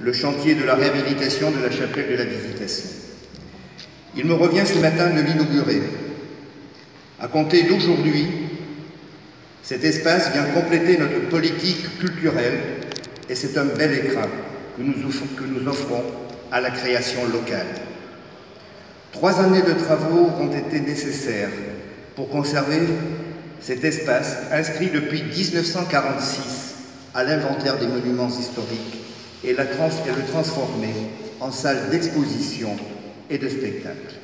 le chantier de la réhabilitation de la chapelle de la Visitation. Il me revient ce matin de l'inaugurer. À compter d'aujourd'hui, cet espace vient compléter notre politique culturelle et c'est un bel écrin que nous offrons à la création locale. 3 années de travaux ont été nécessaires pour conserver cet espace inscrit depuis 1946 à l'inventaire des monuments historiques et le transformer en salle d'exposition et de spectacle.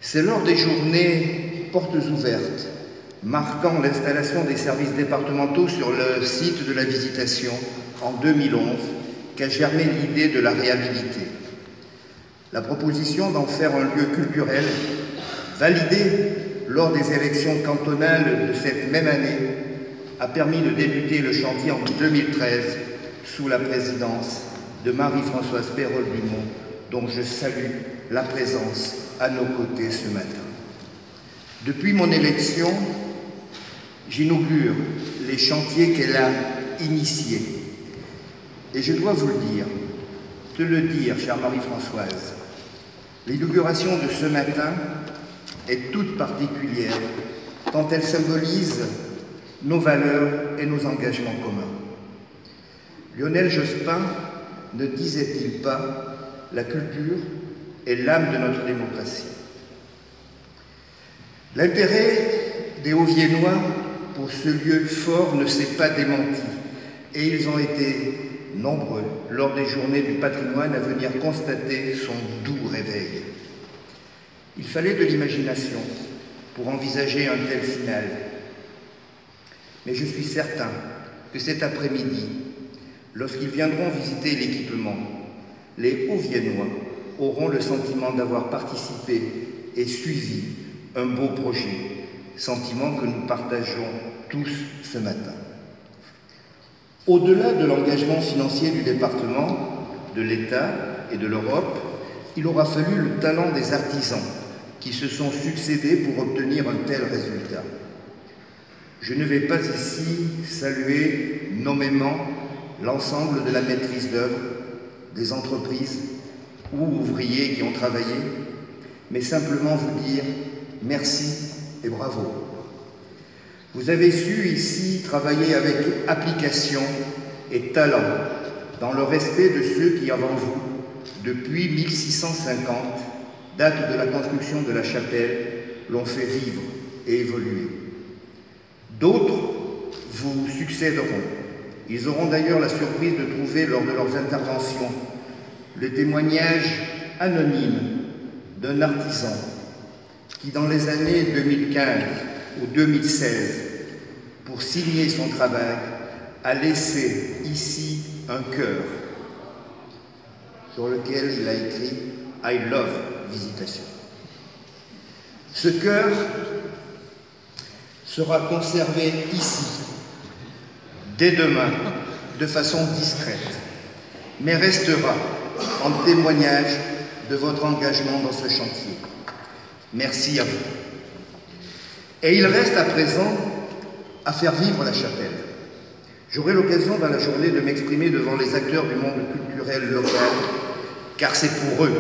C'est lors des journées portes ouvertes, marquant l'installation des services départementaux sur le site de la Visitation en 2011, qu'a germé l'idée de la réhabiliter. La proposition d'en faire un lieu culturel, validée lors des élections cantonales de cette même année, a permis de débuter le chantier en 2013 sous la présidence de Marie-Françoise Peyrolle-Dumont, dont je salue la présence à nos côtés ce matin. Depuis mon élection, j'inaugure les chantiers qu'elle a initiés. Et je dois vous te le dire, chère Marie-Françoise, l'inauguration de ce matin est toute particulière, tant elle symbolise nos valeurs et nos engagements communs. Lionel Jospin ne disait-il pas « La culture est l'âme de notre démocratie ». L'intérêt des Hauts-Viennois pour ce lieu fort ne s'est pas démenti, et ils ont été nombreux lors des journées du patrimoine à venir constater son doux réveil. Il fallait de l'imagination pour envisager un tel final. Mais je suis certain que cet après-midi, lorsqu'ils viendront visiter l'équipement, les Hauts-Viennois auront le sentiment d'avoir participé et suivi un beau projet, sentiment que nous partageons tous ce matin. Au-delà de l'engagement financier du département, de l'État et de l'Europe, il aura fallu le talent des artisans qui se sont succédés pour obtenir un tel résultat. Je ne vais pas ici saluer nommément l'ensemble de la maîtrise d'œuvre, des entreprises ou ouvriers qui ont travaillé, mais simplement vous dire merci et bravo. Vous avez su ici travailler avec application et talent, dans le respect de ceux qui, avant vous, depuis 1650, date de la construction de la chapelle, l'ont fait vivre et évoluer. D'autres vous succéderont. Ils auront d'ailleurs la surprise de trouver lors de leurs interventions le témoignage anonyme d'un artisan qui, dans les années 2015 ou 2016, pour signer son travail, a laissé ici un cœur sur lequel il a écrit « I love Visitation ». Ce cœur sera conservé ici, dès demain, de façon discrète, mais restera en témoignage de votre engagement dans ce chantier. Merci à vous. Et il reste à présent à faire vivre la chapelle. J'aurai l'occasion dans la journée de m'exprimer devant les acteurs du monde culturel local, car c'est pour eux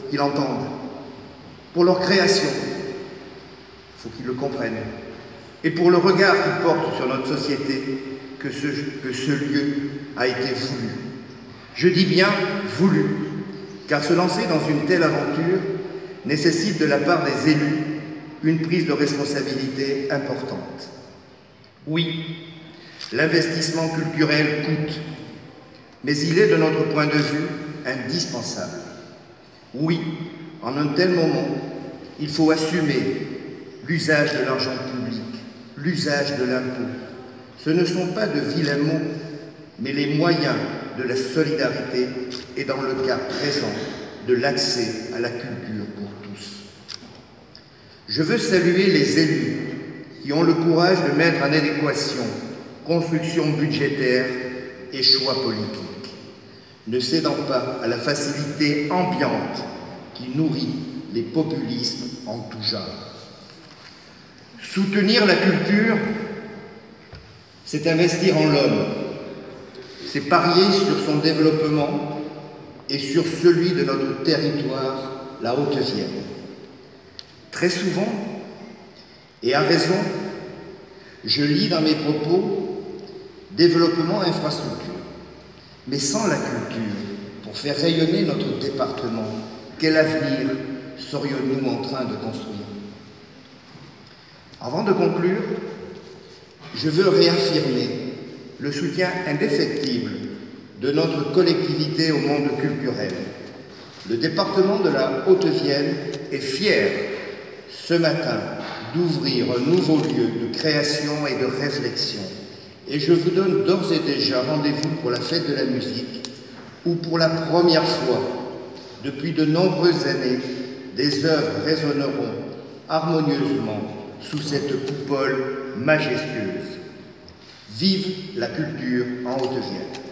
qu'ils l'entendent, pour leur création, il faut qu'ils le comprennent, et pour le regard qu'ils portent sur notre société, que ce lieu a été voulu. Je dis bien voulu, car se lancer dans une telle aventure nécessite de la part des élus une prise de responsabilité importante. Oui, l'investissement culturel coûte, mais il est de notre point de vue indispensable. Oui, en un tel moment, il faut assumer l'usage de l'argent public, l'usage de l'impôt. Ce ne sont pas de vilains mots, mais les moyens de la solidarité et, dans le cas présent, de l'accès à la culture pour tous. Je veux saluer les élus qui ont le courage de mettre en adéquation construction budgétaire et choix politiques, ne cédant pas à la facilité ambiante qui nourrit les populismes en tout genre. Soutenir la culture, c'est investir en l'homme, c'est parier sur son développement et sur celui de notre territoire, la Haute-Vienne. Très souvent, et à raison, je lis dans mes propos développement infrastructure. Mais sans la culture, pour faire rayonner notre département, quel avenir serions-nous en train de construire? Avant de conclure, je veux réaffirmer le soutien indéfectible de notre collectivité au monde culturel. Le département de la Haute-Vienne est fier, ce matin, d'ouvrir un nouveau lieu de création et de réflexion. Et je vous donne d'ores et déjà rendez-vous pour la fête de la musique, où pour la première fois, depuis de nombreuses années, des œuvres résonneront harmonieusement sous cette coupole majestueuse. Vive la culture en Haute-Vienne!